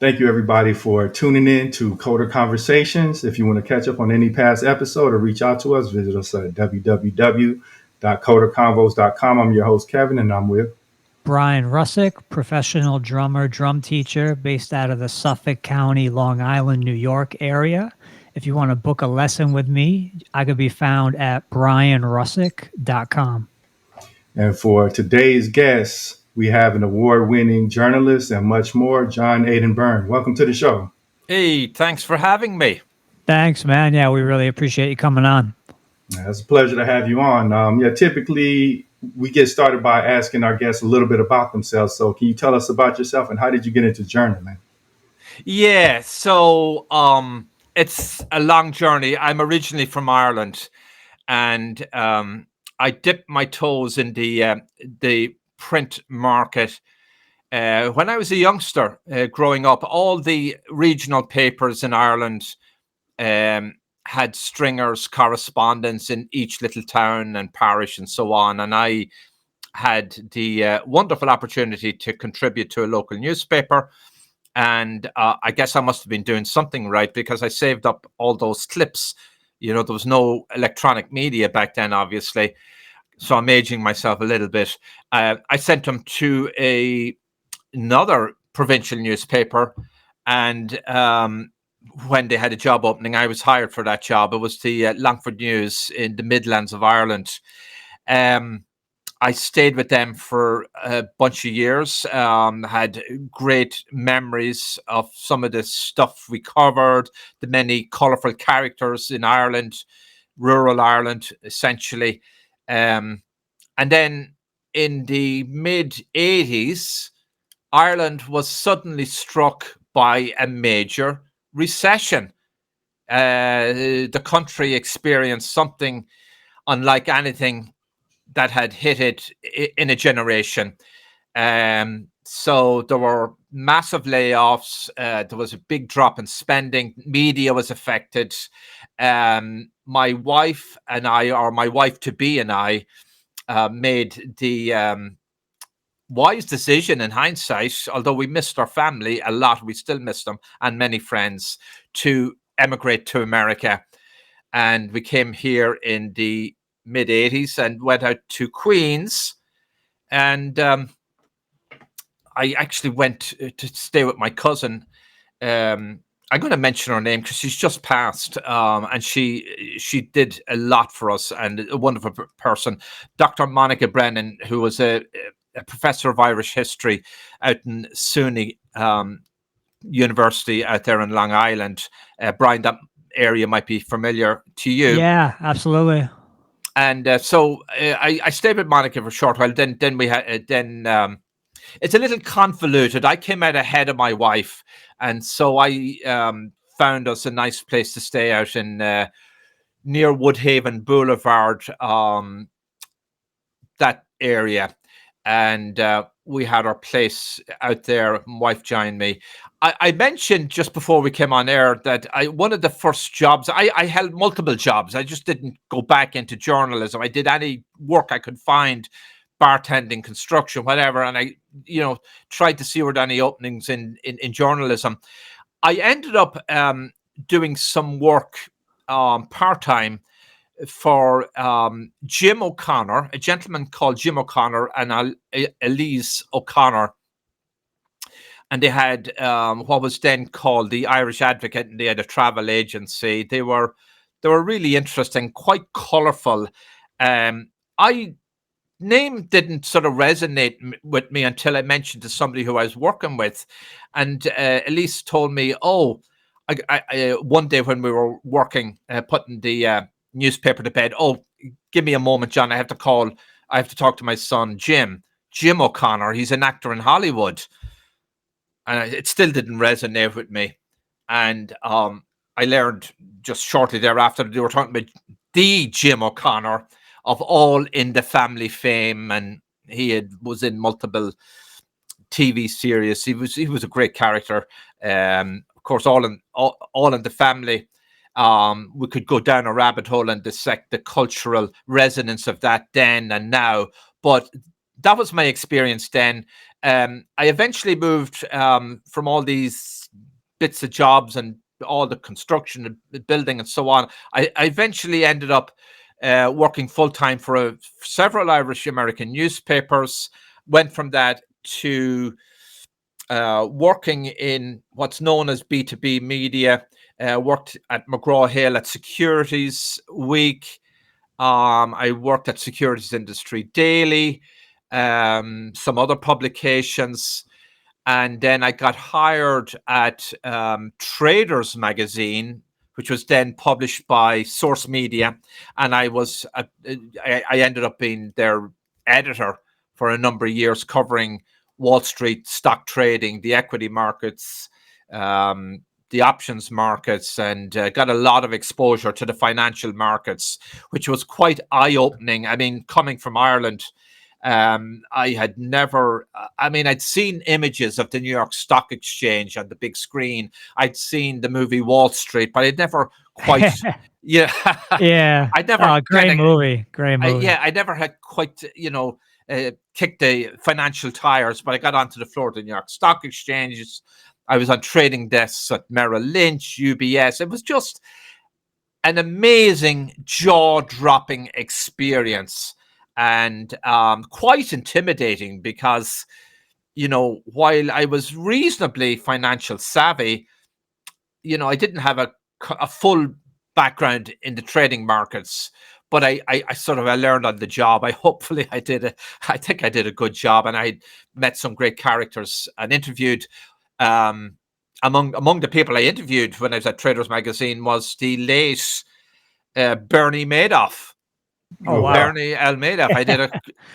Thank you, everybody, for tuning in to Coder Conversations. If you want to catch up on any past episode or reach out to us, visit us at www.coderconvos.com. I'm your host, Kevin, and I'm with. Brian Russick, professional drummer, drum teacher based out of the Suffolk County, Long Island, New York area. If you want to book a lesson with me, I could be found at brianrussick.com. And for today's guest, we have an award winning journalist and much more, John Aiden Byrne. Welcome to the show. Hey, thanks for having me. Thanks, man. Yeah, we really appreciate you coming on. It's a pleasure to have you on. Typically we get started by asking our guests a little bit about themselves. So, can you tell us about yourself and how did you get into journaling? Yeah, so it's a long journey. I'm originally from Ireland, and I dipped my toes in the print market when I was a youngster. Growing up, all the regional papers in Ireland had stringers, correspondence in each little town and parish and so on, and I had the wonderful opportunity to contribute to a local newspaper. And I guess I must have been doing something right because I saved up all those clips. There was no electronic media back then, obviously. So I'm aging myself a little bit. I sent them to another provincial newspaper. And when they had a job opening, I was hired for that job. It was the Longford News in the Midlands of Ireland. I stayed with them for a bunch of years, had great memories of some of the stuff we covered, the many colourful characters in Ireland, rural Ireland, essentially. And then in the mid-80s, Ireland was suddenly struck by a major recession. The country experienced something unlike anything that had hit it in a generation. So there were massive layoffs. There was a big drop in spending. Media was affected. My wife and I, or my wife-to-be and I, made the wise decision in hindsight, although we missed our family a lot, we still miss them, and many friends, to emigrate to America. And we came here in the mid-80s and went out to Queens. And I actually went to stay with my cousin. I'm going to mention her name because she's just passed, and she did a lot for us and a wonderful person, Dr. Monica Brennan, who was a professor of Irish history out in SUNY University out there in Long Island. Brian, that area might be familiar to you. Yeah, absolutely. And so I stayed with Monica for a short while. Then we had it's a little convoluted. I came out ahead of my wife, and so I found us a nice place to stay out in near Woodhaven Boulevard, that area, and we had our place out there. My wife joined me. I mentioned just before we came on air that one of the first jobs, I held multiple jobs. I just didn't go back into journalism. I did any work I could find, bartending, construction, whatever. And I, tried to see were there any openings in journalism. I ended up doing some work part-time for Jim O'Connor, a gentleman called Jim O'Connor and Elise O'Connor. And they had what was then called the Irish Advocate, and they had a travel agency. They were really interesting, quite colourful. Name didn't sort of resonate with me until I mentioned to somebody who I was working with, and Elise told me, "Oh, I one day when we were working, putting the newspaper to bed. Oh, give me a moment, John. I have to talk to my son, Jim O'Connor. He's an actor in Hollywood." And it still didn't resonate with me. And I learned just shortly thereafter they were talking about the Jim O'Connor of All in the Family fame, and he was in multiple TV series. He was a great character. Of course, All in the Family. We could go down a rabbit hole and dissect the cultural resonance of that then and now, but that was my experience then. I eventually moved from all these bits of jobs and all the construction and building and so on. I eventually ended up working full time for several Irish American newspapers. Went from that to working in what's known as B2B media. Worked at McGraw-Hill at Securities Week. I worked at Securities Industry Daily, some other publications, and then I got hired at Traders Magazine, which was then published by Source Media, and I ended up being their editor for a number of years, covering Wall Street stock trading, the equity markets, the options markets, and got a lot of exposure to the financial markets, which was quite eye-opening. I mean, coming from Ireland, I had never, I'd seen images of the New York Stock Exchange on the big screen. I'd seen the movie Wall Street, but I'd never quite, yeah, Yeah. I'd never Great movie. Great movie. I never had quite, kicked the financial tires, but I got onto the floor of the New York Stock Exchanges. I was on trading desks at Merrill Lynch, UBS. It was just an amazing, jaw-dropping experience, and quite intimidating because, while I was reasonably financial savvy, I didn't have a full background in the trading markets. But I learned on the job. I think I did a good job, and I met some great characters and interviewed. Among the people I interviewed when I was at Traders Magazine was the late Byrne Madoff. Oh, wow. Byrne L. Madoff. I did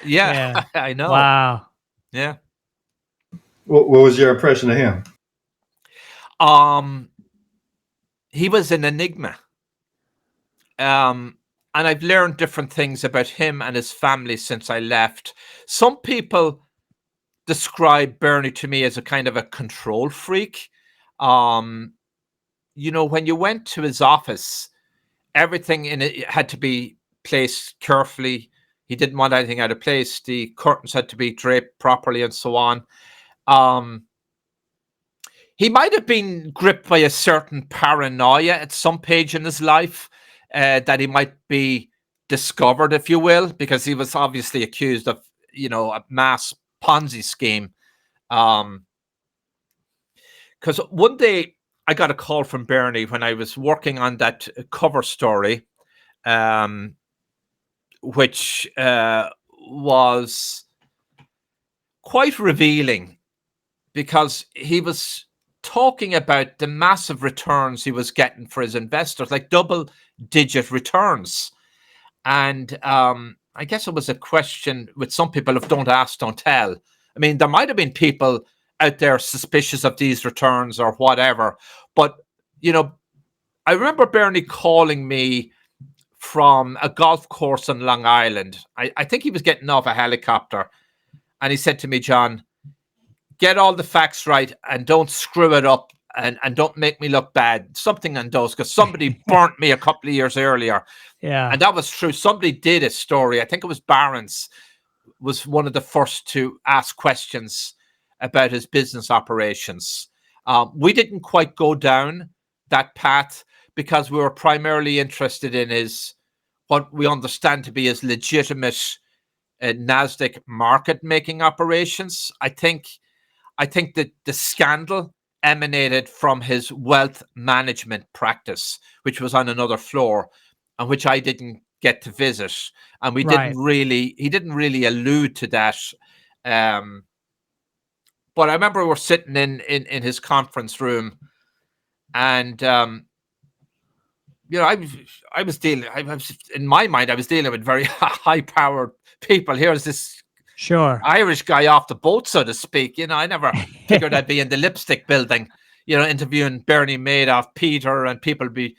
yeah. I know. Wow. Yeah. What was your impression of him? He was an enigma. And I've learned different things about him and his family since I left. Some people describe Byrne to me as a kind of a control freak. When you went to his office, everything in it had to be placed carefully. He didn't want anything out of place. The curtains had to be draped properly and so on. He might have been gripped by a certain paranoia at some page in his life. That he might be discovered, if you will, because he was obviously accused of, a mass Ponzi scheme. Because one day I got a call from Byrne when I was working on that cover story, which was quite revealing, because he was talking about the massive returns he was getting for his investors, like double-digit returns. And I guess it was a question with some people of don't ask, don't tell. I mean, there might have been people out there suspicious of these returns or whatever. But, I remember Byrne calling me from a golf course on Long Island. I think he was getting off a helicopter. And he said to me, "John, get all the facts right and don't screw it up and don't make me look bad." Something on those, because somebody burnt me a couple of years earlier. Yeah. And that was true. Somebody did a story. I think it was Barron's was one of the first to ask questions about his business operations. We didn't quite go down that path because we were primarily interested in what we understand to be his legitimate NASDAQ market making operations. I think that the scandal emanated from his wealth management practice, which was on another floor and which I didn't get to visit. And he didn't really allude to that. But I remember we were sitting in his conference room, and I was dealing in my mind, I was dealing with very high powered people. Here's this Irish guy off the boat, so to speak. I never figured I'd be in the lipstick building, interviewing Byrne Madoff, Peter, and people be,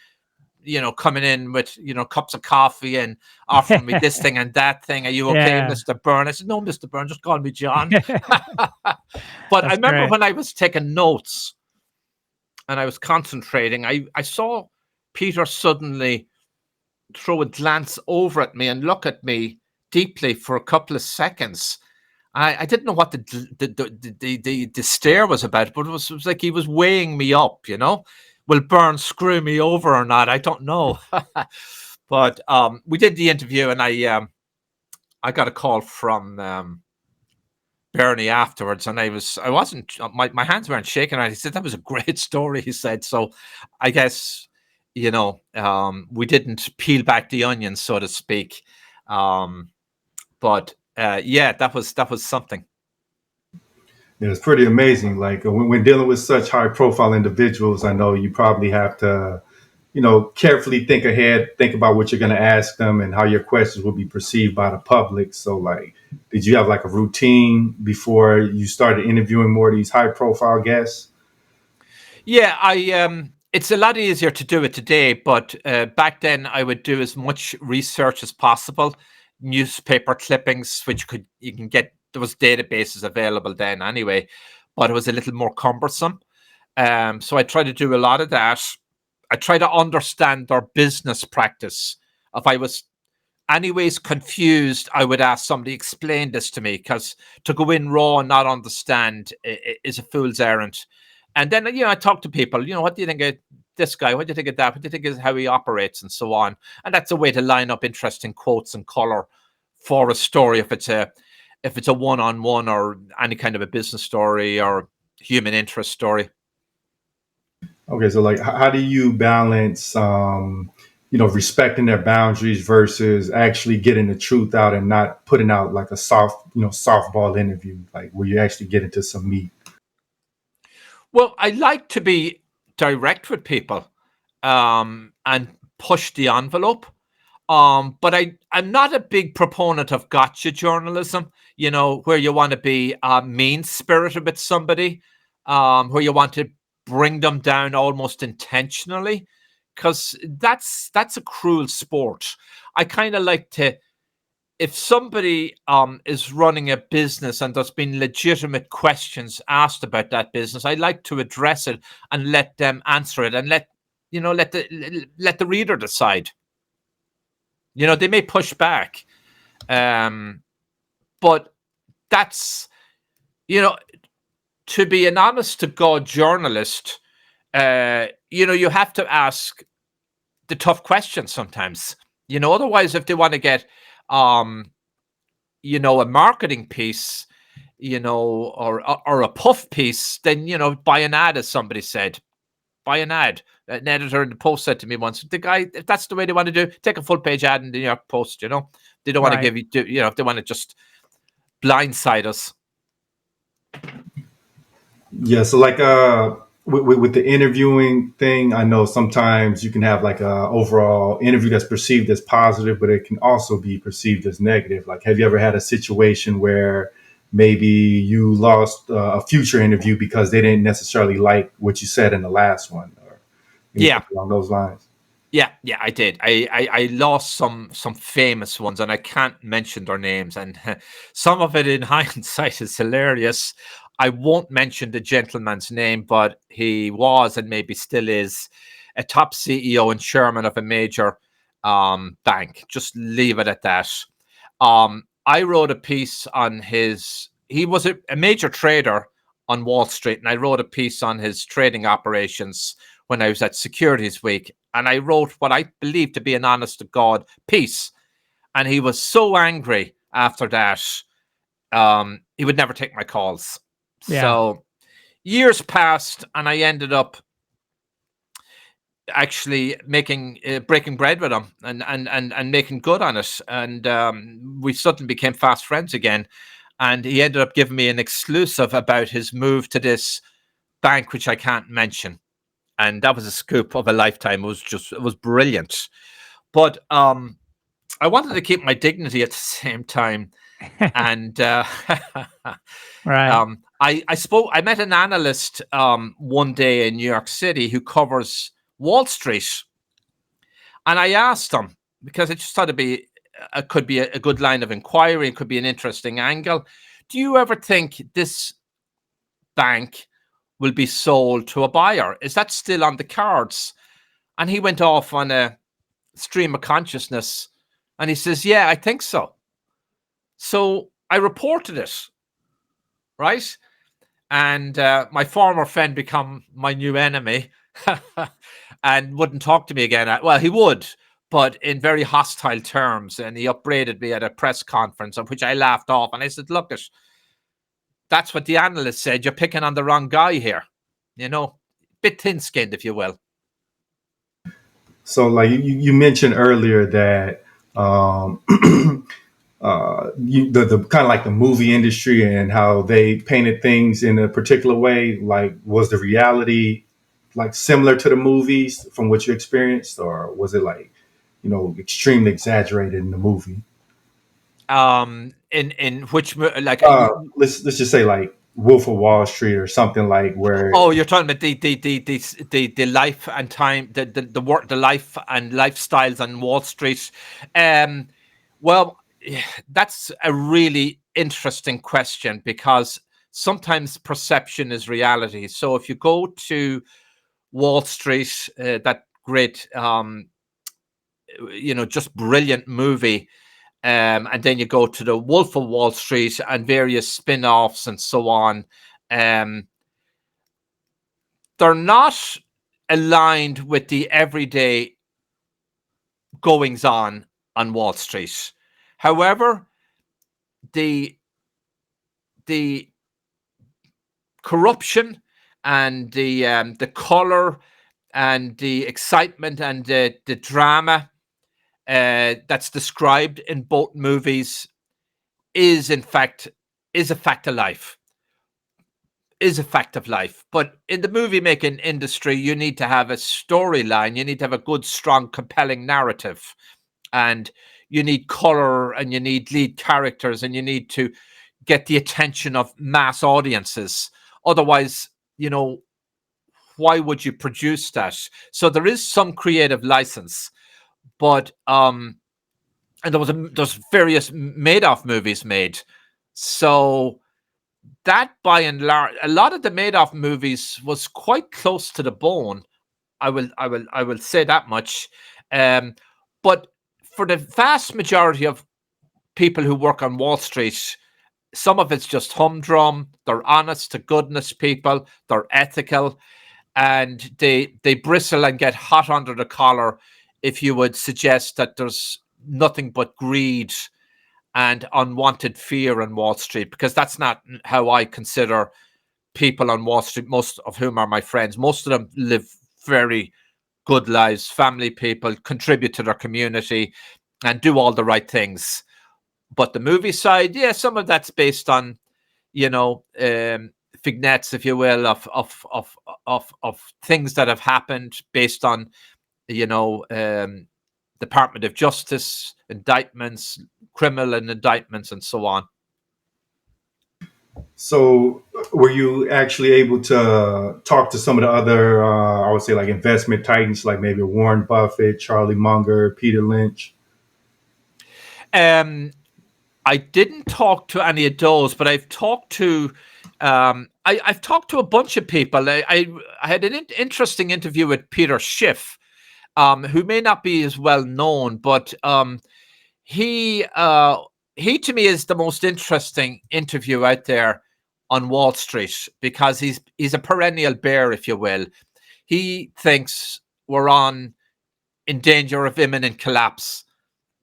coming in with, cups of coffee and offering me this thing and that thing. "Are you okay, Mr. Byrne?" I said, "No, Mr. Byrne, just call me John." But I remember when I was taking notes and I was concentrating, I saw Peter suddenly throw a glance over at me and look at me deeply for a couple of seconds. I didn't know what the stare was about, but it was like he was weighing me up. Will Byrne screw me over or not? I don't know. But we did the interview, and I got a call from Byrne afterwards, and I wasn't my hands weren't shaking. And he said that was a great story. He said so. I guess we didn't peel back the onion, so to speak. But yeah, that was something. Yeah, it's pretty amazing. Like when dealing with such high profile individuals, I know you probably have to, carefully think ahead, think about what you're going to ask them and how your questions will be perceived by the public. So, like, did you have like a routine before you started interviewing more of these high profile guests? Yeah, it's a lot easier to do it today, but back then I would do as much research as possible, newspaper clippings, which you can get. There was databases available then anyway, but it was a little more cumbersome. So I try to do a lot of that. I try to understand their business practice. If I was anyways confused, I would ask somebody explain this to me, because to go in raw and not understand is a fool's errand. And then I talk to people. What do you think of this guy? What do you think of that? What do you think is how he operates, and so on? And that's a way to line up interesting quotes and color for a story, if it's a one-on-one or any kind of a business story or human interest story. Okay, so like, how do you balance, respecting their boundaries versus actually getting the truth out and not putting out like a softball interview, like where you actually get into some meat? Well, I like to be direct with people, and push the envelope. But I'm not a big proponent of gotcha journalism, where you want to be mean spirited with somebody, where you want to bring them down almost intentionally, because that's a cruel sport. I kind of like to, if somebody is running a business and there's been legitimate questions asked about that business, I like to address it and let them answer it, and let the reader decide. They may push back, but that's you know to be an honest to God journalist. You have to ask the tough questions sometimes. Otherwise, if they want to get a marketing piece, or a puff piece, then buy an ad, as somebody said. Buy an ad. An editor in the Post said to me once, the guy, if that's the way they want to do, take a full page ad in the New York Post. They don't want to Right. give you, if they want to just blindside us. Yeah, so like with the interviewing thing, I know sometimes you can have like a overall interview that's perceived as positive, but it can also be perceived as negative. Like, have you ever had a situation where maybe you lost a future interview because they didn't necessarily like what you said in the last one, or anything Yeah, along those lines? yeah, I did. I lost some famous ones, and I can't mention their names. And some of it, in hindsight, is hilarious. I won't mention the gentleman's name, but he was, and maybe still is, a top CEO and chairman of a major bank. Just leave it at that. I wrote a piece on his. He was a major trader on Wall Street, and I wrote a piece on his trading operations when I was at Securities Week, and I wrote what I believe to be an honest to God piece. And he was so angry after that, he would never take my calls. Yeah. So years passed, and I ended up actually making breaking bread with him, and making good on it. And we suddenly became fast friends again. And he ended up giving me an exclusive about his move to this bank, which I can't mention. And that was a scoop of a lifetime. It was brilliant. But I wanted to keep my dignity at the same time. And Right. I met an analyst one day in New York City who covers Wall Street. And I asked him, because I just thought it could be a good line of inquiry, it could be an interesting angle. Do you ever think this bank will be sold to a buyer? Is that still on the cards? And he went off on a stream of consciousness, and he says, yeah, I think so. So I reported it. right? And my former friend become my new enemy and wouldn't talk to me again. Well, he would, but in very hostile terms. And he upbraided me at a press conference, on which I laughed off. And I said, look, that's what the analyst said. You're picking on the wrong guy here. You know, bit thin-skinned, if you will. So, like you mentioned earlier that the kind of like the movie industry and how they painted things in a particular way. Like, was the reality like similar to the movies from what you experienced, or was it like extremely exaggerated in the movie? In which, like, Let's just say like Wolf of Wall Street or something like where. oh, you're talking about the life and time, the work, the life and lifestyles on Wall Street. Um, well, that's a really interesting question, because sometimes perception is reality. So if you go to Wall Street, that great, just brilliant movie, and then you go to the Wolf of Wall Street and various spin-offs and so on. Um, they're not aligned with the everyday goings on Wall Street. However, the the corruption and the color and the excitement and the drama that's described in both movies is in fact is a fact of life. Is a fact of life. But in the movie making industry, you need to have a storyline. You need to have a good, strong, compelling narrative, and you need color, and you need lead characters, and you need to get the attention of mass audiences. Otherwise, why would you produce that? So there is some creative license, but and there's various Madoff movies made. So that, by and large, a lot of the Madoff movies was quite close to the bone. I will say that much. Um, but for the vast majority of people who work on Wall Street, some of it's just humdrum. They're honest to goodness people. They're ethical, and they bristle and get hot under the collar if you would suggest that there's nothing but greed and unwanted fear on Wall Street, because that's not how I consider people on Wall Street, most of whom are my friends. Most of them live very good lives, family people, contribute to their community, and do all the right things. But the movie side, yeah, some of that's based on, vignettes, if you will, of things that have happened, based on, you know, um, Department of Justice indictments, criminal and indictments, and so on. So, were you actually able to talk to some of the other, I would say, like investment titans, like maybe Warren Buffett, Charlie Munger, Peter Lynch? Um, I didn't talk to any of those, but I've talked to, I've talked to a bunch of people. I had an interesting interview with Peter Schiff, who may not be as well known, but he uh, he to me is the most interesting interview out there on Wall Street, because he's a perennial bear, if you will. He thinks we're in danger of imminent collapse.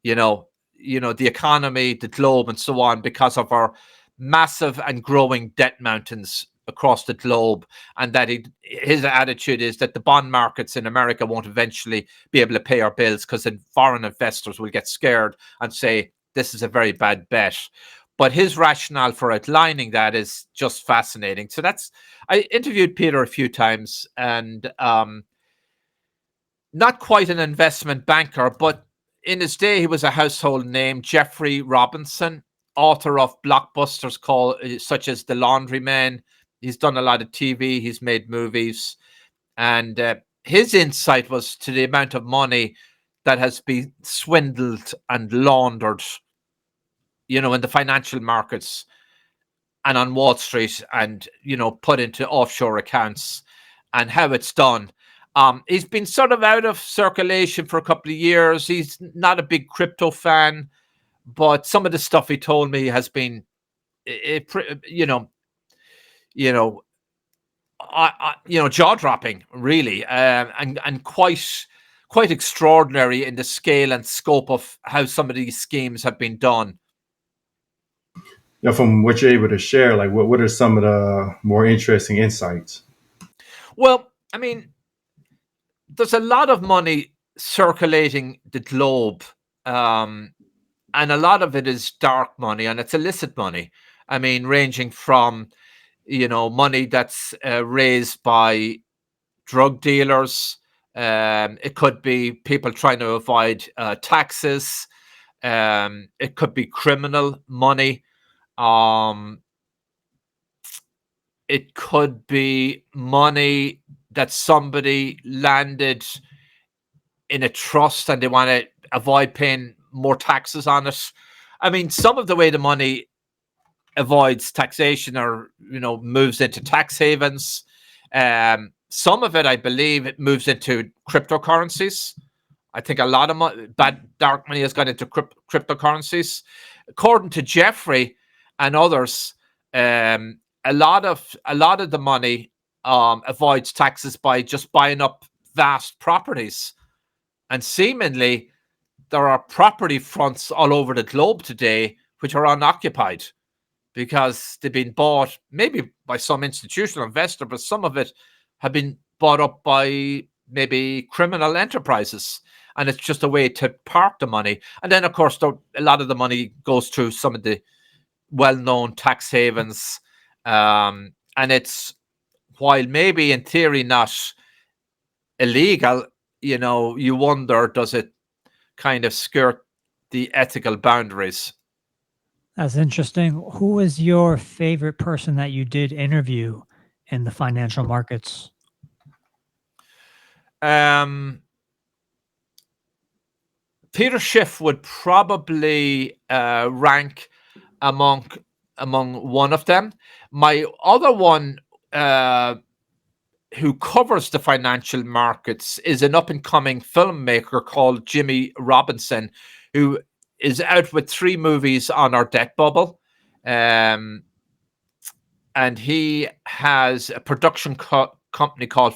You know, the economy, the globe, and so on, because of our massive and growing debt mountains across the globe, and that his attitude is that the bond markets in America won't eventually be able to pay our bills, because then foreign investors will get scared and say this is a very bad bet. But his rationale for outlining that is just fascinating. So I interviewed Peter a few times, and not quite an investment banker, but in his day, he was a household name. Jeffrey Robinson, author of blockbusters such as The Laundryman. He's done a lot of TV. He's made movies, and his insight was to the amount of money that has been swindled and laundered, in the financial markets and on Wall Street, and put into offshore accounts, and how it's done. He's been sort of out of circulation for a couple of years. He's not a big crypto fan, but some of the stuff he told me has been, you know, you know, jaw dropping, really, and quite extraordinary in the scale and scope of how some of these schemes have been done. From what you're able to share, like what are some of the more interesting insights? Well, I mean, there's a lot of money circulating the globe, um, and a lot of it is dark money and it's illicit money. I mean, ranging from money that's raised by drug dealers. It could be people trying to avoid taxes. It could be criminal money. Um, it could be money that somebody landed in a trust and they want to avoid paying more taxes on it. I mean, some of the way the money avoids taxation or moves into tax havens. Some of it, I believe, it moves into cryptocurrencies. I think a lot of bad dark money has gone into cryptocurrencies. According to Jeffrey and others, a lot of the money avoids taxes by just buying up vast properties, and seemingly there are property fronts all over the globe today which are unoccupied because they've been bought maybe by some institutional investor, but some of it have been bought up by maybe criminal enterprises. And it's just a way to park the money. And then, of course, a lot of the money goes through some of the well-known tax havens. And it's, while maybe in theory not illegal, you wonder, does it kind of skirt the ethical boundaries? That's interesting. Who was your favorite person that you did interview in the financial markets? Peter Schiff would probably rank among one of them. My other one, who covers the financial markets, is an up-and-coming filmmaker called Jimmy Robinson, who is out with 3 movies on our debt bubble. And he has a production company called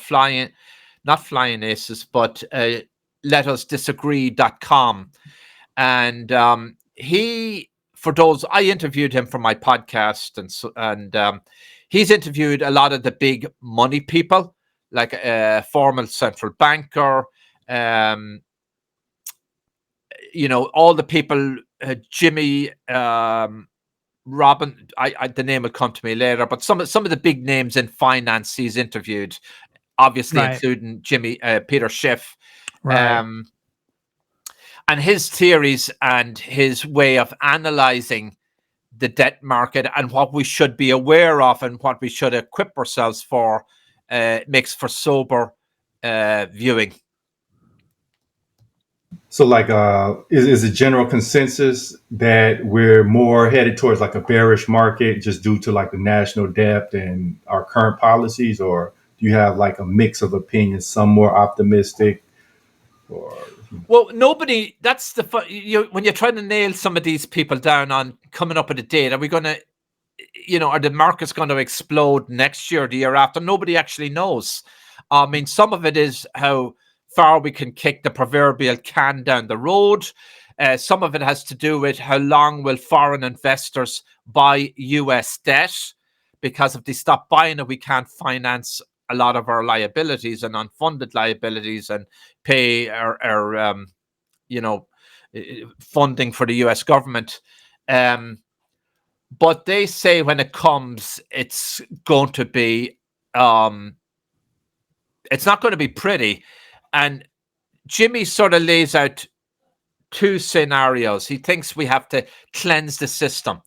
not Flying Aces, but letusdisagree.com. And he, for those, I interviewed him for my podcast, and he's interviewed a lot of the big money people, like a former central banker, all the people, Jimmy, Robin, the name will come to me later, but some of the big names in finance he's interviewed, obviously, Right. including Peter Schiff. Right. And his theories and his way of analyzing the debt market and what we should be aware of and what we should equip ourselves for makes for sober viewing. So, like, is a general consensus that we're more headed towards like a bearish market just due to like the national debt and our current policies, or do you have like a mix of opinions, some more optimistic, or Well, nobody. That's the when you're trying to nail some of these people down on coming up with a date. Are we going to, are the markets going to explode next year, the year after? Nobody actually knows. I mean, some of it is how far we can kick the proverbial can down the road. Some of it has to do with how long will foreign investors buy US debt, because if they stop buying it, we can't finance a lot of our liabilities and unfunded liabilities and pay our funding for the US government. But they say when it comes, it's going to be, it's not going to be pretty. And Jimmy sort of lays out 2 scenarios. He thinks we have to cleanse the system,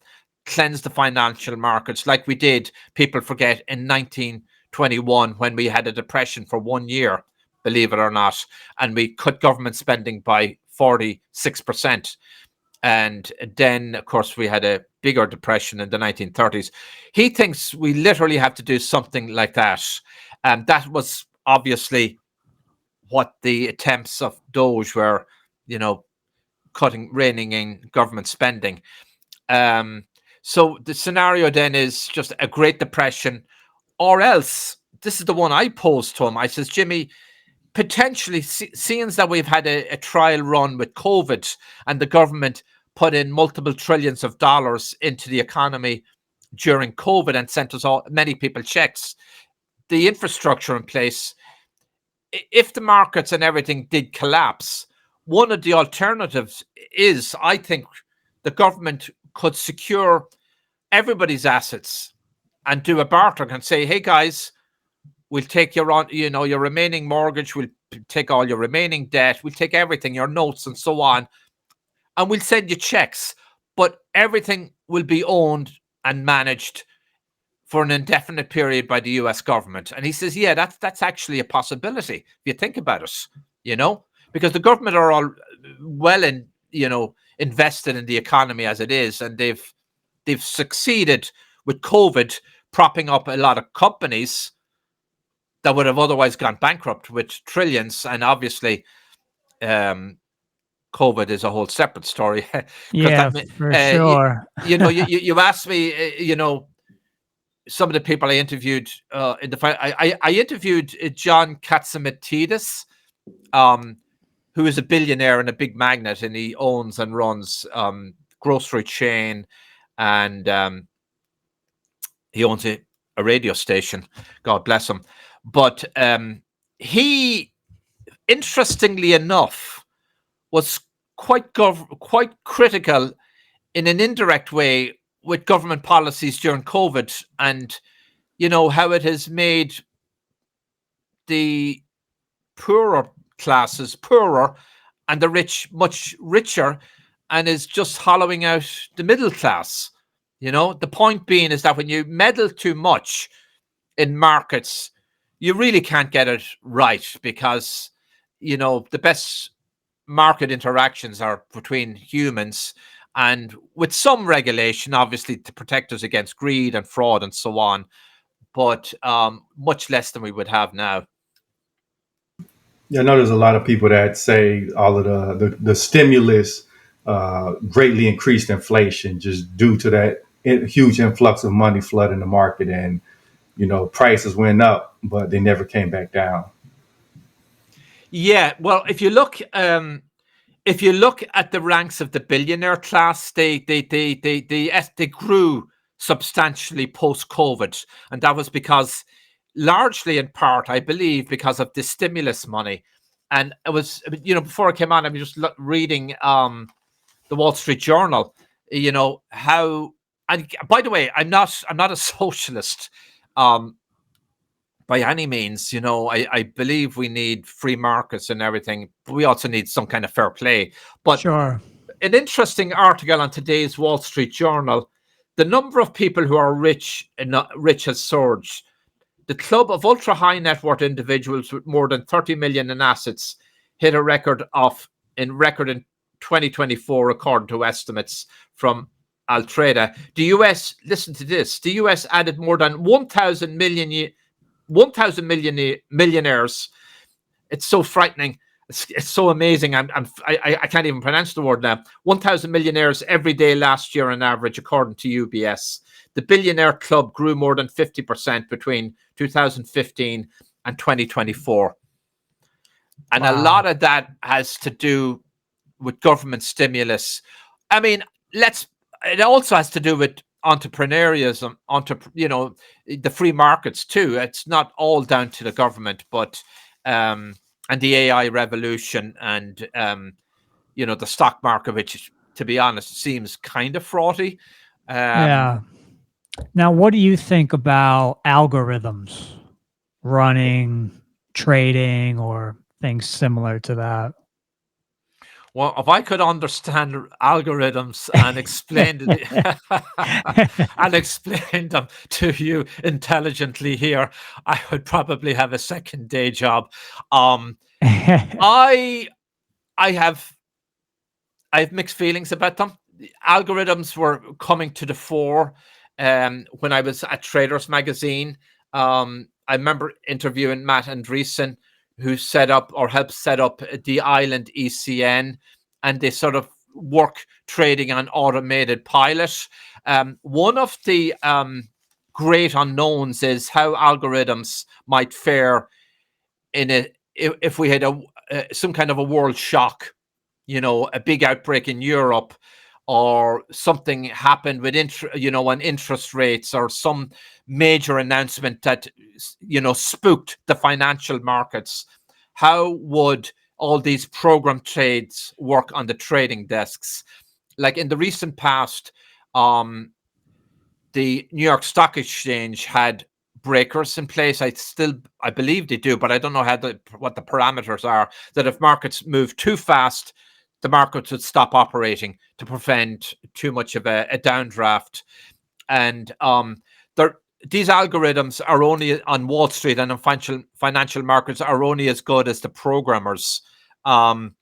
cleanse the financial markets like we did, people forget, in 1921 when we had a depression for 1 year, believe it or not, and we cut government spending by 46%. And then, of course, we had a bigger depression in the 1930s. He thinks we literally have to do something like that. And that was obviously what the attempts of Doge were, reining in government spending. So the scenario then is just a Great Depression or else, this is the one I posed to him. I says, Jimmy, potentially, seeing that we've had a trial run with COVID and the government put in multiple trillions of dollars into the economy during COVID and sent us many people checks, the infrastructure in place, if the markets and everything did collapse, one of the alternatives is, I think, the government could secure everybody's assets and do a barter and say, hey guys, we'll take your remaining mortgage, we'll take all your remaining debt, we'll take everything, your notes and so on, and we'll send you checks, but everything will be owned and managed for an indefinite period by the US government. And he says, yeah, that's actually a possibility if you think about it, because the government are all well invested in the economy as it is, and they've succeeded with COVID propping up a lot of companies that would have otherwise gone bankrupt with trillions. And obviously, COVID is a whole separate story. Yeah, for sure. You asked me, some of the people I interviewed in the fight. I interviewed John Katzimatidis, who is a billionaire and a big magnate, and he owns and runs grocery chain, and he owns a radio station. God bless him. But he, interestingly enough, was quite critical in an indirect way with government policies during COVID, and how it has made the poorer classes poorer and the rich much richer, and is just hollowing out the middle class. The point being is that when you meddle too much in markets, you really can't get it right, because the best market interactions are between humans, and with some regulation, obviously, to protect us against greed and fraud and so on, but much less than we would have now. Yeah, I know there's a lot of people that say all of the stimulus greatly increased inflation just due to that huge influx of money flooding the market, and prices went up, but they never came back down. Yeah, well, if you look at the ranks of the billionaire class, they grew substantially post-COVID, and that was because, largely in part, I believe, because of the stimulus money. And it was, before I came on, I was just reading the Wall Street Journal. How, and by the way, I'm not a socialist by any means. I believe we need free markets and everything, but we also need some kind of fair play. But sure, an interesting article on today's Wall Street Journal: the number of people who are rich has surged. The club of ultra high net worth individuals with more than 30 million in assets hit a record in 2024, according to estimates from Altrada. The US, listen to this, the US added more than 1,000 millionaires. It's so frightening. It's so amazing. I can't even pronounce the word now. 1,000 millionaires every day last year on average, according to UBS. The billionaire club grew more than 50% between 2015 and 2024. And wow. A lot of that has to do with government stimulus. I mean, it also has to do with entrepreneurism, the free markets too. It's not all down to the government, but and the AI revolution, and the stock market, which, to be honest, seems kind of fraughty. Yeah. Now, what do you think about algorithms running trading or things similar to that? Well, if I could understand algorithms and explain and explain them to you intelligently here, I would probably have a second day job. I have mixed feelings about them. Algorithms were coming to the fore when I was at Traders Magazine. I remember interviewing Matt Andreessen, who set up or helped set up the Island ECN, and they sort of work trading on automated pilot. One of the great unknowns is how algorithms might fare in a if we had some kind of a world shock, a big outbreak in Europe, or something happened with on interest rates, or some major announcement that spooked the financial markets. How would all these program trades work on the trading desks? Like in the recent past, the New York Stock Exchange had breakers in place. I believe they do, but I don't know what the parameters are. That if markets move too fast, the markets would stop operating to prevent too much of a downdraft. And these algorithms are only on Wall Street and in financial markets are only as good as the programmers. And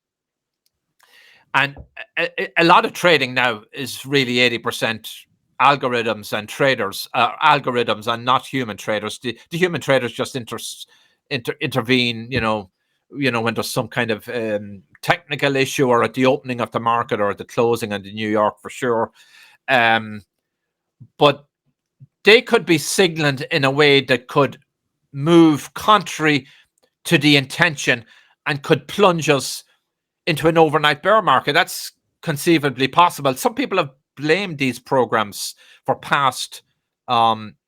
a lot of trading now is really 80% algorithms and traders, algorithms and not human traders. The human traders just intervene, when there's some kind of technical issue, or at the opening of the market, or at the closing in New York, for sure. But they could be signaled in a way that could move contrary to the intention and could plunge us into an overnight bear market. That's conceivably possible. Some people have blamed these programs for past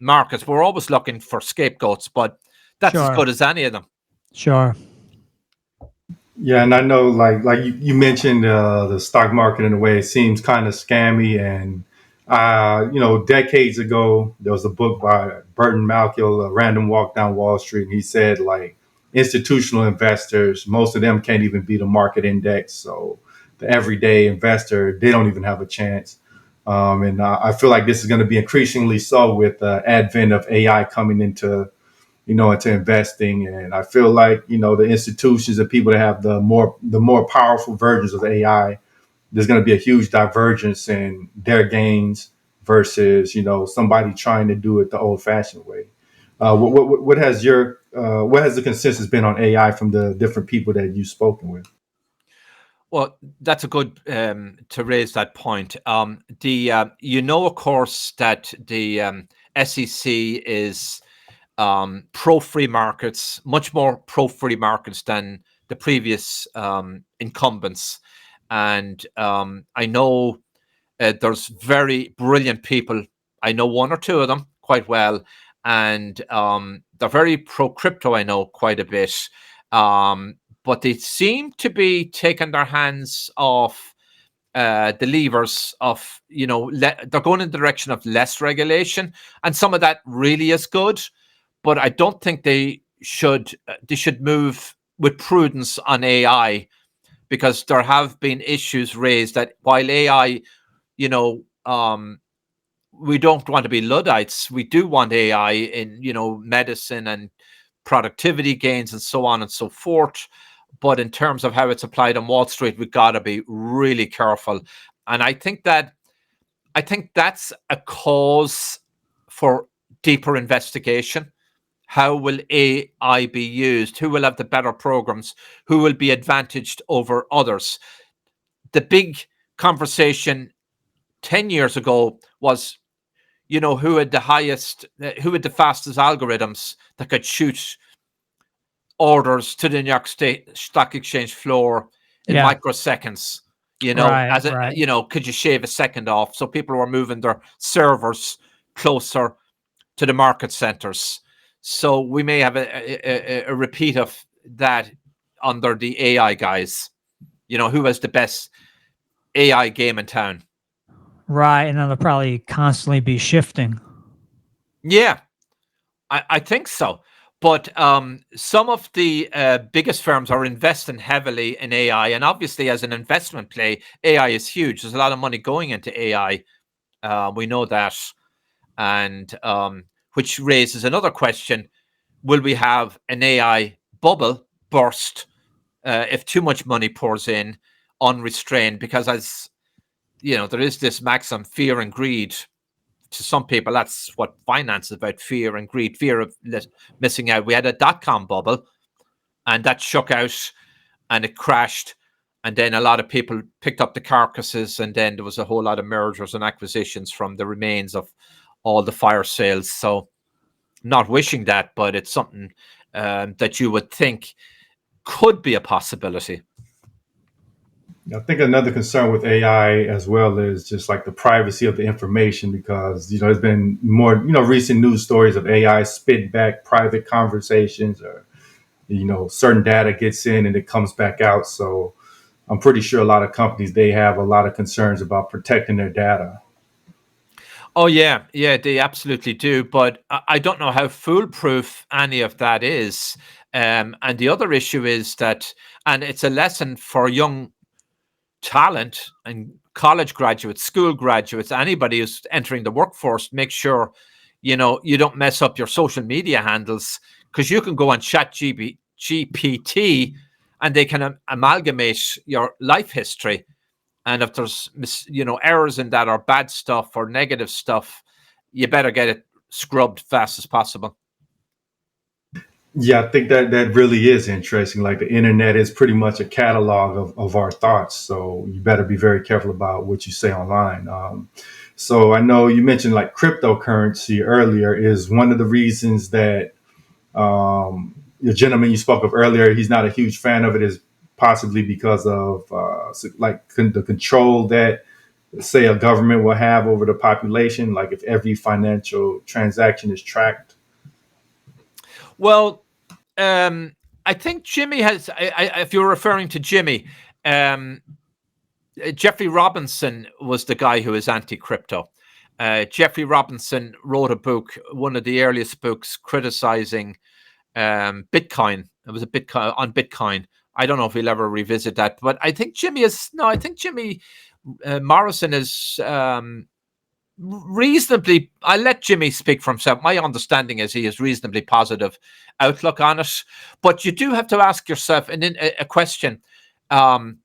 markets. We're always looking for scapegoats, but that's as good as any of them. Sure. Yeah, and I know, like you mentioned, the stock market in a way it seems kind of scammy, and decades ago there was a book by Burton Malkiel, A Random Walk Down Wall Street, and he said like institutional investors, most of them can't even beat a market index, so the everyday investor, they don't even have a chance. And I feel like this is going to be increasingly so with the advent of AI coming into investing. And I feel like, the institutions and people that have the more powerful versions of AI, there's going to be a huge divergence in their gains versus, somebody trying to do it the old fashioned way. What has the consensus been on AI from the different people that you've spoken with? Well, that's a good to raise that point. Of course, that the SEC is pro free markets, much more pro free markets than the previous incumbents. And I know there's very brilliant people. I know one or two of them quite well, and they're very pro crypto. I know quite a bit. But they seem to be taking their hands off the levers of, they're going in the direction of less regulation, and some of that really is good. But I don't think they should move with prudence on AI, because there have been issues raised that while AI, we don't want to be Luddites. We do want AI in, medicine and productivity gains and so on and so forth. But in terms of how it's applied on Wall Street, we've got to be really careful. And I think that's a cause for deeper investigation. How will AI be used? Who will have the better programs? Who will be advantaged over others? The big conversation 10 years ago was, who had the fastest algorithms that could shoot orders to the New York Stock Exchange floor in microseconds. Could you shave a second off? So people were moving their servers closer to the market centers. So we may have a repeat of that under the AI guys. Who has the best AI game in town? Right, and then they'll probably constantly be shifting. Yeah, I think so. But some of the biggest firms are investing heavily in AI. And obviously, as an investment play, AI is huge. There's a lot of money going into AI. We know that. And which raises another question. Will we have an AI bubble burst if too much money pours in unrestrained? Because as there is this maxim, fear and greed. To some people, that's what finance is about: fear and greed, fear of missing out. We had a dot-com bubble, and that shook out, and it crashed, and then a lot of people picked up the carcasses, and then there was a whole lot of mergers and acquisitions from the remains of all the fire sales. So not wishing that, but it's something that you would think could be a possibility. I think another concern with AI as well is just like the privacy of the information, because there's been more recent news stories of AI spit back private conversations, or certain data gets in and it comes back out. So I'm pretty sure a lot of companies, they have a lot of concerns about protecting their data. Oh yeah, yeah, they absolutely do. But I don't know how foolproof any of that is. And the other issue is that, and it's a lesson for young talent and college graduates, school graduates, anybody who's entering the workforce, make sure you don't mess up your social media handles, because you can go on chat GPT and they can amalgamate your life history. And if there's errors in that, or bad stuff or negative stuff, you better get it scrubbed fast as possible. Yeah, I think that really is interesting. Like, the internet is pretty much a catalog of our thoughts. So you better be very careful about what you say online. So I know you mentioned like cryptocurrency earlier is one of the reasons that the gentleman you spoke of earlier, he's not a huge fan of it, is possibly because of the control that, say, a government will have over the population. Like, if every financial transaction is tracked. Well, I think Jimmy has. If you're referring to Jimmy, Jeffrey Robinson was the guy who is anti-crypto. Jeffrey Robinson wrote a book, one of the earliest books, criticizing Bitcoin. It was a Bitcoin on Bitcoin. I don't know if he'll ever revisit that, but I think Jimmy is no. I think Jimmy Morrison is reasonably. I'll let Jimmy speak for himself. My understanding is he has reasonably positive outlook on it, but you do have to ask yourself a question. I'm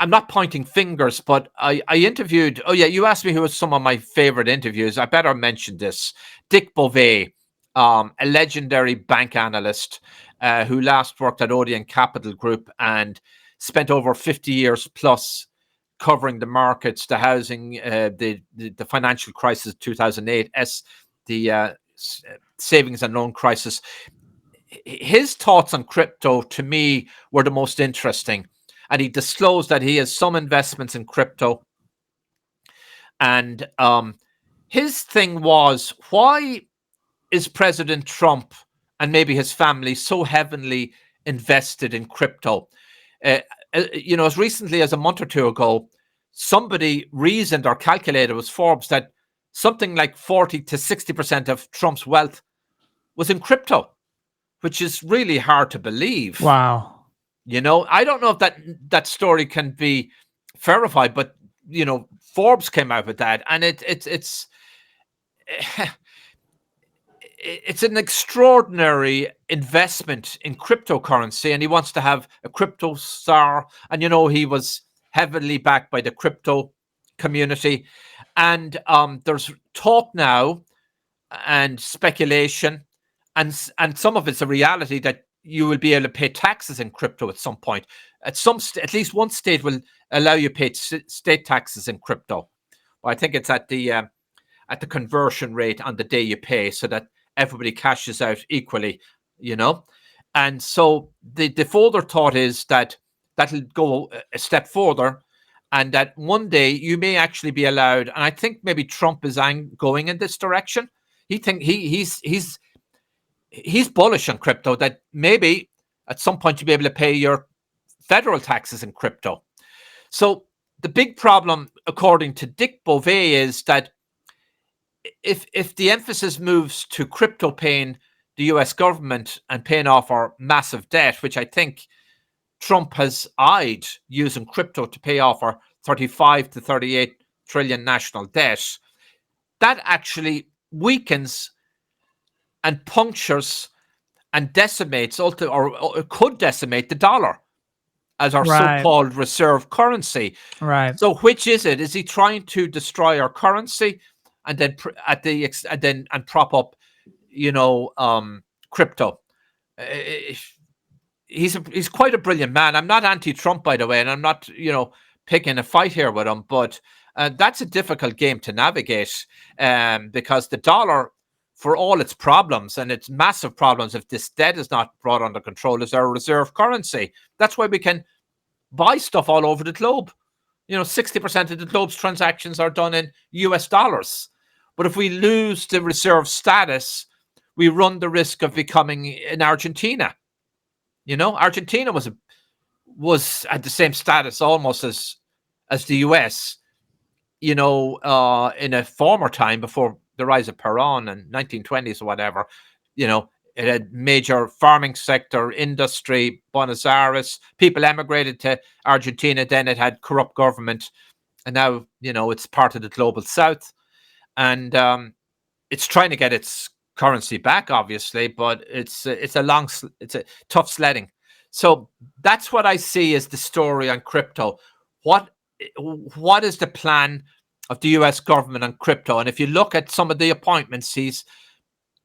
not pointing fingers, but I interviewed. Oh yeah, you asked me who was some of my favorite interviews. I better mention this: Dick Bovee, a legendary bank analyst who last worked at Odeon Capital Group and spent over 50 years plus covering the markets, the housing, the financial crisis of 2008, the savings and loan crisis. His thoughts on crypto, to me, were the most interesting. And he disclosed that he has some investments in crypto. And his thing was, why is President Trump and maybe his family so heavily invested in crypto? As recently as a month or two ago, somebody reasoned or calculated, was Forbes, that something like 40 to 60% of Trump's wealth was in crypto, which is really hard to believe. Wow. I don't know if that story can be verified, but Forbes came out with that, and it's it's an extraordinary investment in cryptocurrency, and he wants to have a crypto star, and he was heavily backed by the crypto community, and there's talk now and speculation, and some of it's a reality, that you will be able to pay taxes in crypto at some point. At least one state will allow you to pay state taxes in crypto. Well, I think it's at the conversion rate on the day you pay, so that everybody cashes out equally. And so the further thought is that that'll go a step further, and that one day you may actually be allowed. And I think maybe Trump is going in this direction. He's bullish on crypto, that maybe at some point you'll be able to pay your federal taxes in crypto. So the big problem, according to Dick Bovee, is that if the emphasis moves to crypto paying the US government and paying off our massive debt, which I think Trump has eyed, using crypto to pay off our 35 to 38 trillion national debt, that actually weakens and punctures and decimates, or could decimate, the dollar as our so-called reserve currency. Right. So which is it? Is he trying to destroy our currency and then prop up, crypto? He's quite a brilliant man. I'm not anti-Trump, by the way, and I'm not, picking a fight here with him, but That's a difficult game to navigate, because the dollar, for all its problems and its massive problems, if this debt is not brought under control, is our reserve currency. That's why we can buy stuff all over the globe. 60% of the globe's transactions are done in US dollars. But if we lose the reserve status, we run the risk of becoming in Argentina. Argentina was at the same status almost as the US, in a former time before the rise of Perón in 1920s or whatever. It had major farming sector, industry, Buenos Aires. People emigrated to Argentina. Then it had corrupt government, and now it's part of the global South, and it's trying to get its currency back, obviously, but it's a tough sledding. So that's what I see as the story on crypto. What is the plan of the US government on crypto? And if you look at some of the appointments,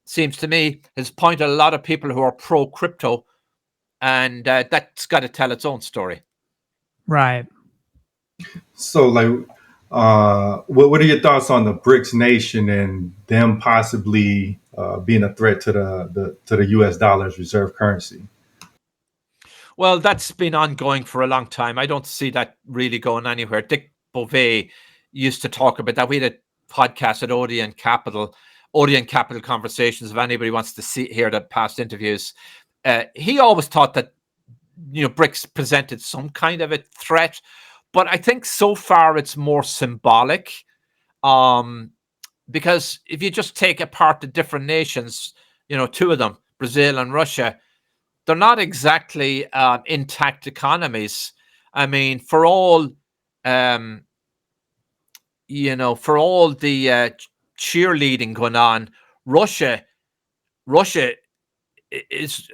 seems to me, has appointed a lot of people who are pro crypto, and that's got to tell its own story. Right. So, like, what are your thoughts on the BRICS nation and them possibly being a threat to the U.S. dollar's reserve currency? Well, that's been ongoing for a long time. I don't see that really going anywhere. Dick Beauvais used to talk about that. We had a podcast at Odeon Capital Conversations. If anybody wants to hear the past interviews, he always thought that BRICS presented some kind of a threat, but I think so far it's more symbolic. Because if you just take apart the different nations, two of them, Brazil and Russia, they're not exactly intact economies. I mean, for all the cheerleading going on, Russia is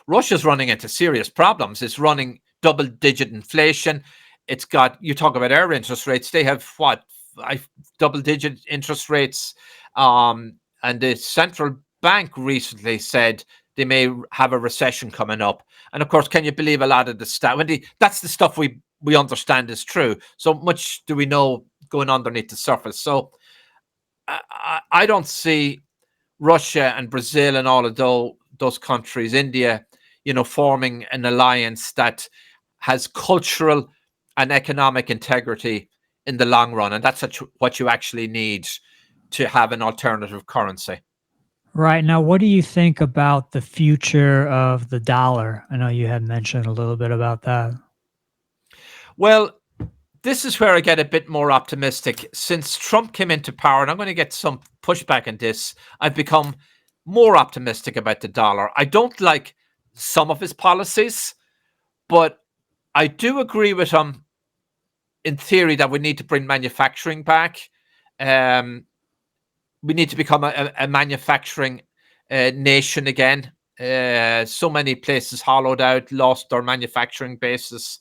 Russia's running into serious problems. It's running double-digit inflation. It's got, you talk about our interest rates, they have double-digit interest rates, and the central bank recently said they may have a recession coming up. And of course, can you believe a lot of the stuff? That's the stuff we understand is true. So much do we know going underneath the surface. So I don't see Russia and Brazil and all of those countries, India, forming an alliance that has cultural and economic integrity in the long run. And that's what you actually need to have an alternative currency. Right. Now, what do you think about the future of the dollar? I know you had mentioned a little bit about that. Well, this is where I get a bit more optimistic. Since Trump came into power, and I'm going to get some pushback on this, I've become more optimistic about the dollar. I don't like some of his policies, but I do agree with him in theory that we need to bring manufacturing back. We need to become a manufacturing nation again. So many places hollowed out, lost their manufacturing bases.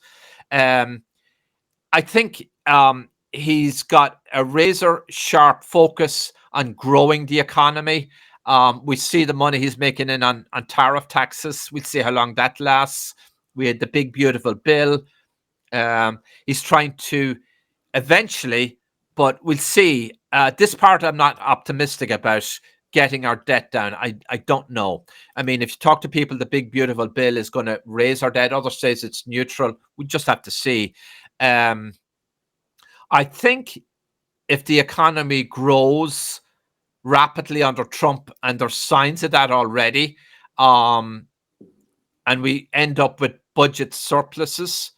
I think he's got a razor sharp focus on growing the economy. We see the money he's making in on tariff taxes. We'll see how long that lasts. We had the big, beautiful bill. He's trying to eventually, but we'll see. This part I'm not optimistic about, getting our debt down. I don't know. I mean, if you talk to people, the big, beautiful bill is going to raise our debt. Others says it's neutral. We just have to see. I think if the economy grows rapidly under Trump, and there's signs of that already, and we end up with budget surpluses,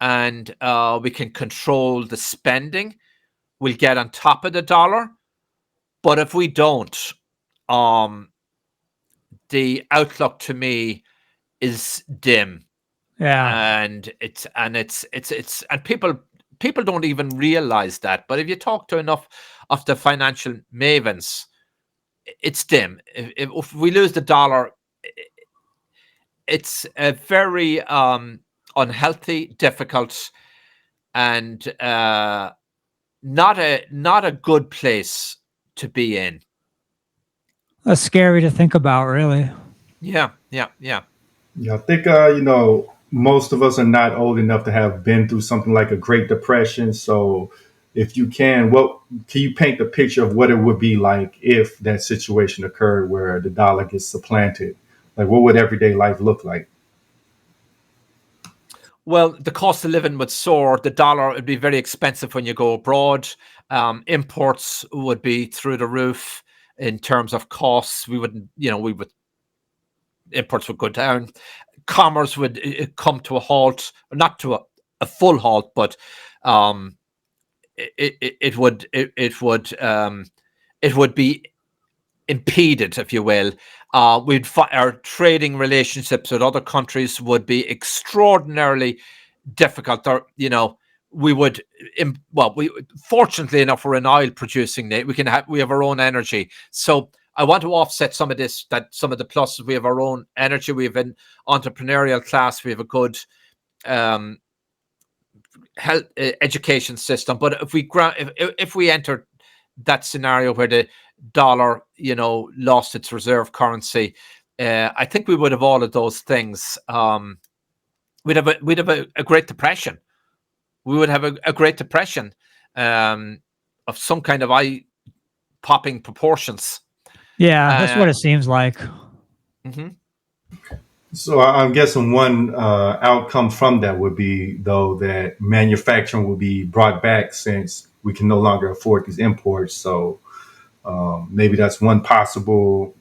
and we can control the spending, we'll get on top of the dollar. But if we don't, the outlook to me is dim. Yeah. And people don't even realize that. But if you talk to enough of the financial mavens, it's dim. If we lose the dollar, it's a very unhealthy, difficult, and not a good place to be in. That's scary to think about, really. Yeah. Yeah, I think most of us are not old enough to have been through something like a Great Depression. So if you can, what can you paint the picture of what it would be like if that situation occurred where the dollar gets supplanted? Like, what would everyday life look like? Well, the cost of living would soar. The dollar would be very expensive when you go abroad. Imports would be through the roof in terms of costs. We would imports would go down. Commerce would come to a halt, not to a full halt, but um, it would be impeded, if you will. Our trading relationships with other countries would be extraordinarily difficult. Or, we would, we fortunately enough, we're an oil producing nation. We have our own energy. So I want to offset some of this, that some of the pluses. We have our own energy. We have an entrepreneurial class. We have a good um, health education system. But if we enter that scenario where the dollar, lost its reserve currency, I think we would have all of those things. We'd have a Great Depression. We would have a Great Depression of some kind of eye popping proportions. Yeah, that's Uh, what it seems like. mhm. So I'm guessing one outcome from that would be, though, that manufacturing will be brought back since we can no longer afford these imports. So maybe that's one positive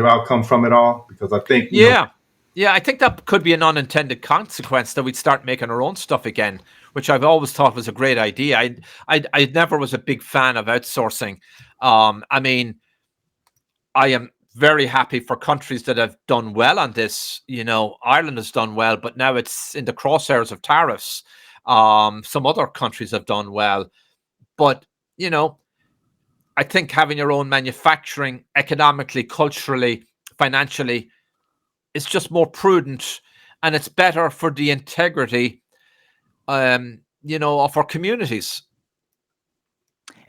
outcome from it all. Because I think, Yeah. Yeah, I think that could be an unintended consequence, that we'd start making our own stuff again, which I've always thought was a great idea. I never was a big fan of outsourcing. I mean, I am very happy for countries that have done well on this. Ireland has done well, but now it's in the crosshairs of tariffs. Some other countries have done well, but you know, I think having your own manufacturing, economically, culturally, financially, is just more prudent, and it's better for the integrity, of our communities.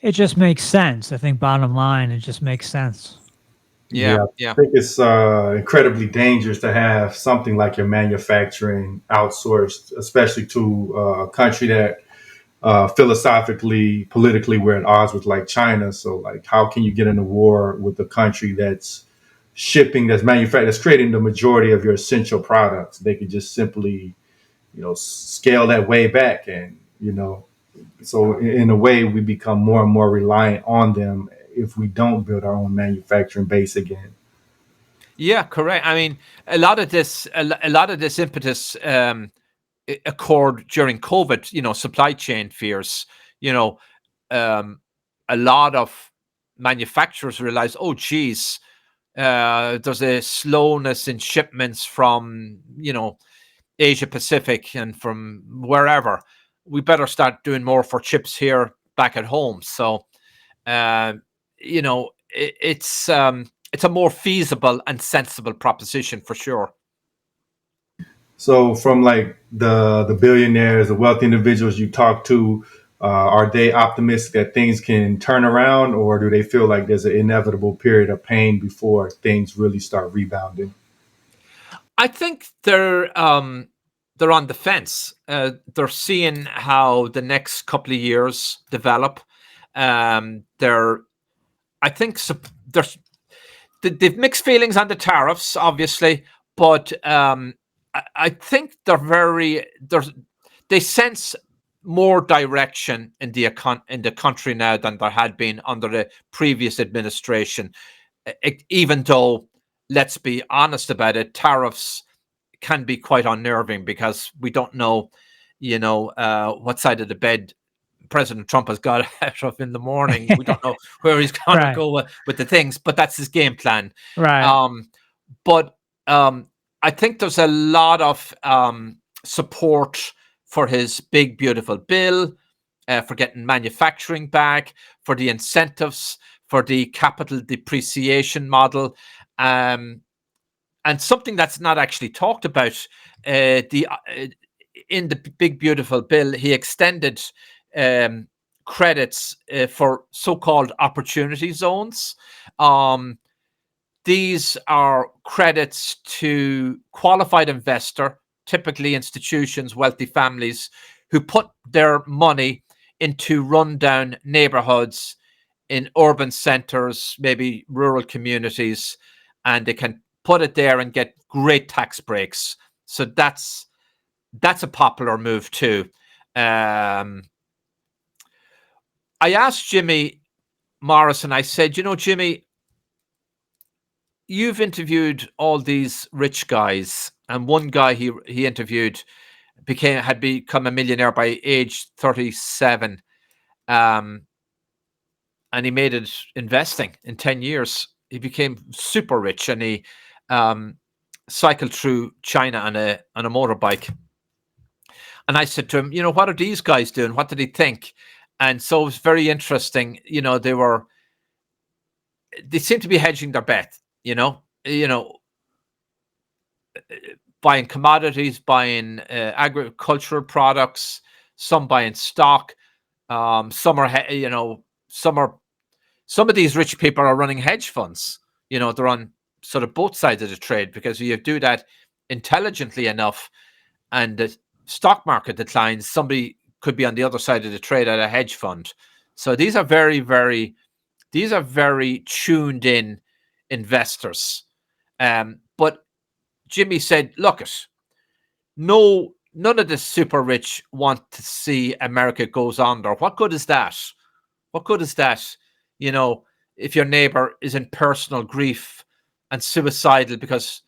It just makes sense. I think bottom line, it just makes sense. Yeah, yeah, yeah, I think it's incredibly dangerous to have something like your manufacturing outsourced, especially to a country that philosophically, politically, we're at odds with, like China. So, like, how can you get in a war with a country that's shipping, that's manufacturing, that's creating the majority of your essential products? They could just simply, scale that way back, and so in a way, we become more and more reliant on them if we don't build our own manufacturing base again. yeah. Correct. I mean, a lot of this impetus occurred during COVID. Supply chain fears. You know, um, a lot of manufacturers realized, oh, geez, there's a slowness in shipments from Asia Pacific and from wherever. We better start doing more for chips here back at home. So, uh, it's a more feasible and sensible proposition for sure. So, from like the billionaires, the wealthy individuals you talk to, are they optimistic that things can turn around, or do they feel like there's an inevitable period of pain before things really start rebounding? I think they're on the fence. They're seeing how the next couple of years develop. They're I think there's they've mixed feelings on the tariffs, obviously, but I think they sense more direction in the country now than there had been under the previous administration. Even though, let's be honest about it, tariffs can be quite unnerving because we don't know, what side of the bed President Trump has got out of in the morning. We don't know where he's going to Right. go with the things, but that's his game plan. Right. Um, but I think there's a lot of support for his big, beautiful bill, for getting manufacturing back, for the incentives, for the capital depreciation model. Um, and something that's not actually talked about, the in the big beautiful bill, he extended um, credits for so-called opportunity zones. Um, these are credits to qualified investor, typically institutions, wealthy families, who put their money into rundown neighborhoods in urban centers, maybe rural communities, and they can put it there and get great tax breaks. So that's a popular move too. I asked Jimmy Morrison, I said, Jimmy, you've interviewed all these rich guys, and one guy he interviewed had become a millionaire by age 37. And he made it investing in 10 years. He became super rich, and he cycled through China on a motorbike. And I said to him, what are these guys doing? What did he think? And so it was very interesting. They seem to be hedging their bet, buying commodities, buying agricultural products, some buying stock. Some of these rich people are running hedge funds. They're on sort of both sides of the trade, because if you do that intelligently enough and the stock market declines, somebody could be on the other side of the trade at a hedge fund. So these are very tuned in investors. But Jimmy said, look, none of the super rich want to see America goes under. What good is that? What good is that? If your neighbor is in personal grief and suicidal because,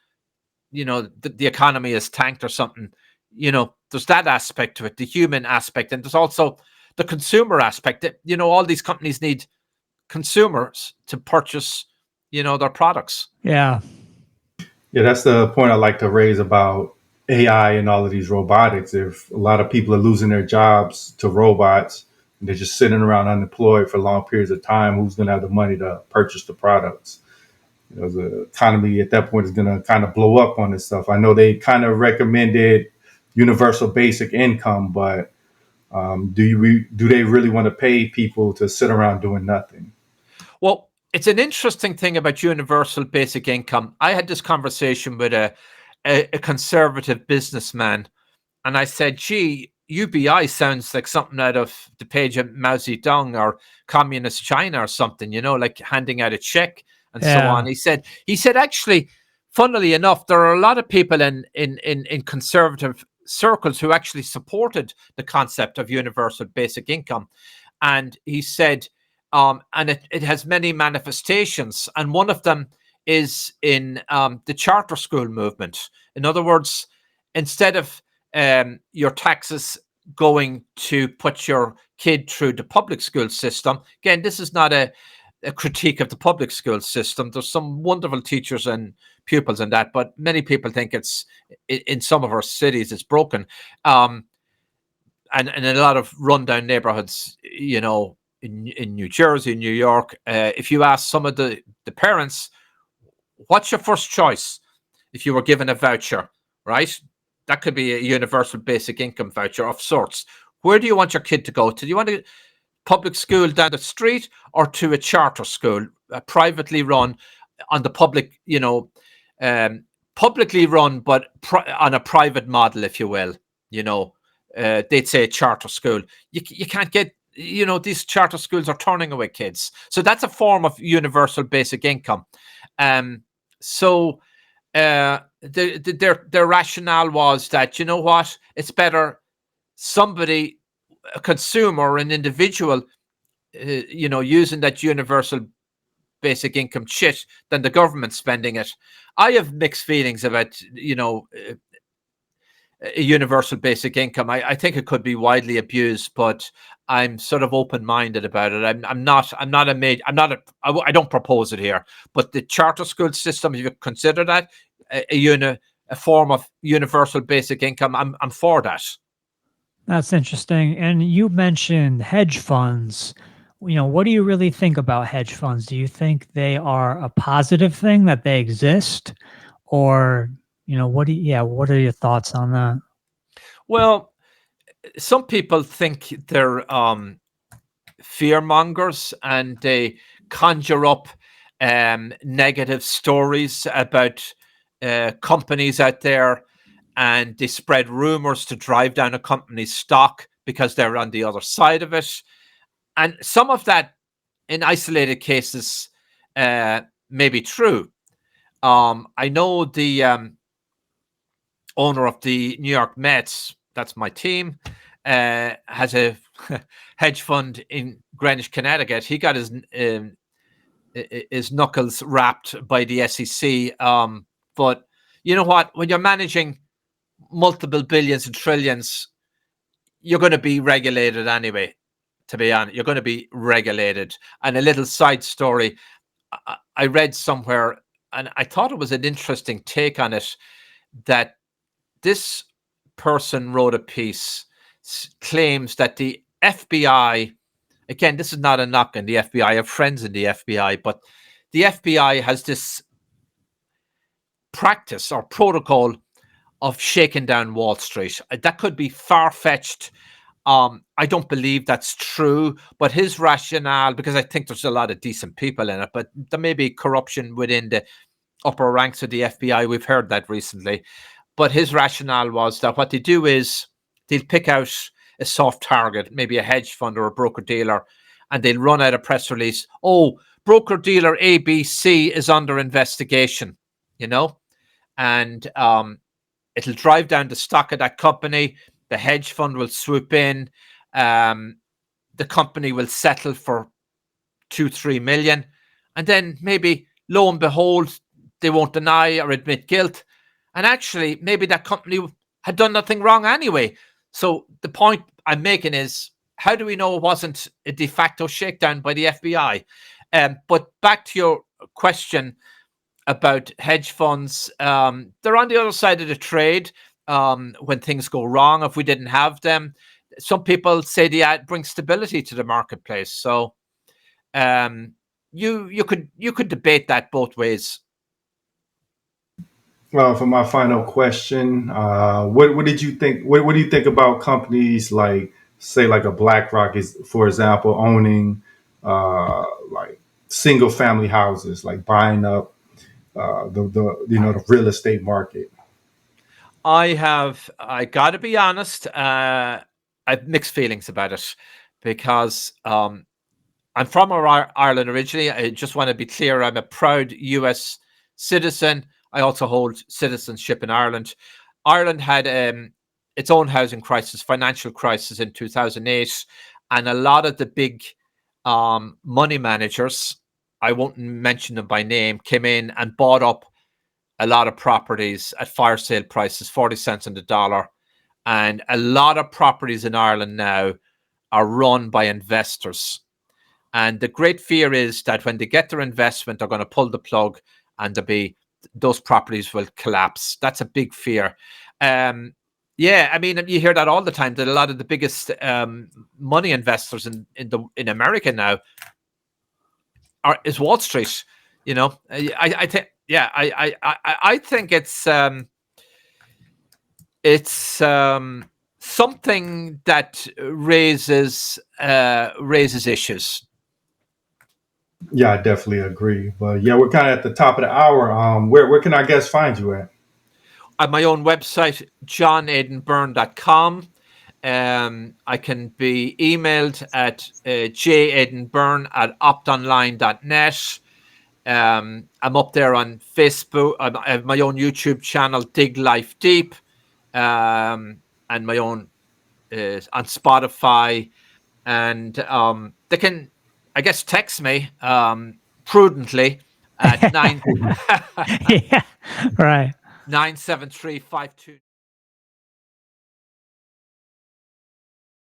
the economy is tanked or something, there's that aspect to it, the human aspect. And there's also the consumer aspect that, all these companies need consumers to purchase, their products. Yeah. Yeah, that's the point I like to raise about AI and all of these robotics. If a lot of people are losing their jobs to robots and they're just sitting around unemployed for long periods of time, who's going to have the money to purchase the products? The economy at that point is going to kind of blow up on this stuff. I know they kind of recommended universal basic income, but do they really want to pay people to sit around doing nothing? Well, it's an interesting thing about universal basic income. I had this conversation with a conservative businessman, and I said, gee, UBI sounds like something out of the page of Mao Zedong or Communist China or something, like handing out a check and so on. He said, actually, funnily enough, there are a lot of people in conservative circles who actually supported the concept of universal basic income. And he said, and it has many manifestations. And one of them is in the charter school movement. In other words, instead of your taxes going to put your kid through the public school system, again, this is not a critique of the public school system. There's some wonderful teachers and pupils in that, but many people think it's, in some of our cities, it's broken. And in a lot of rundown neighborhoods, in New Jersey, New York, if you ask some of the parents, what's your first choice if you were given a voucher, right? That could be a universal basic income voucher of sorts. Where do you want your kid to go to? Do you want a public school down the street or to a charter school, privately run on the public, publicly run, but on a private model, if you will? They'd say a charter school. You can't get, these charter schools are turning away kids. So that's a form of universal basic income. So their rationale was that, it's better somebody, a consumer, an individual, using that universal basic income shit than the government spending it. I have mixed feelings about, a universal basic income. I think it could be widely abused, but I'm sort of open-minded about it. I don't propose it here, but the charter school system, if you consider that a form of universal basic income, I'm for that. That's interesting. And you mentioned hedge funds. What do you really think about hedge funds? Do you think they are a positive thing that they exist? Or, what are your thoughts on that? Well, some people think they're fear mongers, and they conjure up negative stories about companies out there, and they spread rumors to drive down a company's stock because they're on the other side of it. And some of that in isolated cases may be true. I know the owner of the New York Mets, that's my team, has a hedge fund in Greenwich, Connecticut. He got his knuckles wrapped by the SEC. But you know what? When you're managing multiple billions and trillions, you're going to be regulated anyway. To be honest, you're going to be regulated. And a little side story, I read somewhere, and I thought it was an interesting take on it, that this person wrote a piece, claims that the FBI, again, this is not a knock on the FBI, I have friends in the FBI, but the FBI has this practice or protocol of shaking down Wall Street. That could be far-fetched. I don't believe that's true, but his rationale, because I think there's a lot of decent people in it, but there may be corruption within the upper ranks of the FBI. We've heard that recently. But his rationale was that what they do is they'll pick out a soft target, maybe a hedge fund or a broker-dealer, and they'll run out a press release. Oh, broker-dealer ABC is under investigation, and it'll drive down the stock of that company. The hedge fund will swoop in. The company will settle for 2-3 million. And then maybe, lo and behold, they won't deny or admit guilt. And actually, maybe that company had done nothing wrong anyway. So the point I'm making is, how do we know it wasn't a de facto shakedown by the FBI? But back to your question about hedge funds, they're on the other side of the trade when things go wrong. If we didn't have them, some people say it brings stability to the marketplace. So you could debate that both ways. Well, for my final question, what did you think? What do you think about companies like, say, like a BlackRock is, for example, owning like single family houses, like buying up the real estate market? I got to be honest, I have mixed feelings about it, because I'm from Ireland originally. I just want to be clear, I'm a proud US citizen. I also hold citizenship in Ireland. Ireland had its own housing crisis, financial crisis in 2008, and a lot of the big money managers, I won't mention them by name, came in and bought up a lot of properties at fire sale prices, 40 cents on the dollar. And a lot of properties in Ireland now are run by investors. And the great fear is that when they get their investment, they're going to pull the plug and those properties will collapse. That's a big fear. Yeah, I mean, you hear that all the time, that a lot of the biggest money investors in America now is Wall Street. I think, yeah, I think it's something that raises issues. Yeah, I definitely agree. But yeah, we're kind of at the top of the hour. Where can our guests find you at? At my own website, johnaidenbyrne.com. I can be emailed at jaidenbyrne@optonline.net. I'm up there on Facebook. I have my own YouTube channel, Dig Life Deep, and my own on Spotify. And they can, I guess, text me prudently at Yeah, right. 97352.